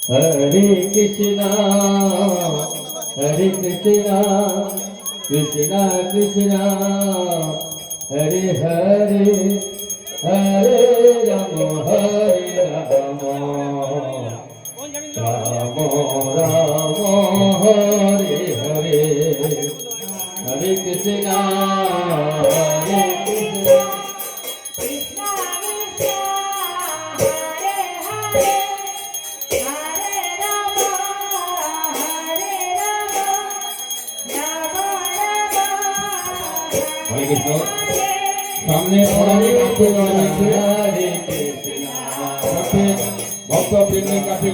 Hare Krishna, Hare Krishna, Krishna Krishna, Hare Hare, Hare Rama, Hare Rama, Rama Rama, Hare Hare, Hare Krishna, Hare Krishna. हरे कृष्ण सामने और भी काफी लोग हैं हरे कृष्ण भक्त वृंद काफी